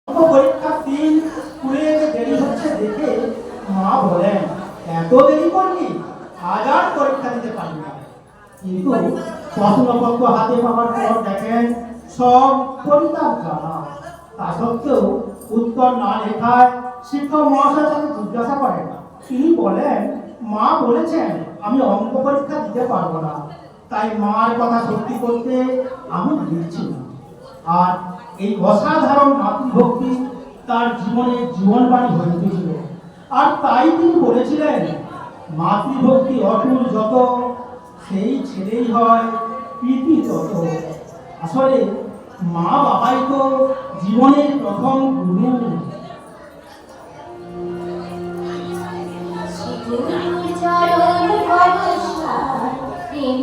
পরীক্ষার দিন স্কুলে যেতে দেরি হচ্ছে দেখে মা বলেন, এত দেরি করলি, আজ আর পরীক্ষা দিতে পারবি না। কিন্তু প্রশ্নপত্র হাতে পাওয়ার পর দেখেন সব পরিতাপ জানা। তা সত্ত্বেও উত্তর না লেখায় শিক্ষক মহাশয় তাকে জিজ্ঞাসা করেন। তিনি বলেন, মা বলেছেন আমি অঙ্ক পরীক্ষা দিতে পারবো না, তাই মার কথা সত্যি করতে আমি দিচ্ছি না। আর এই অসাধারণ মাতৃভক্তি তার জীবনের জীবনবাণী হয়ে উঠেছিল। আর তাই তিনি বলেছিলেন, মাতৃভক্তি অটুট যত, সেই ছেলেই হয় প্রীতি তত। আসলে মা বাবাই তো জীবনের প্রথম গুরু। চরণ পরশা প্রেম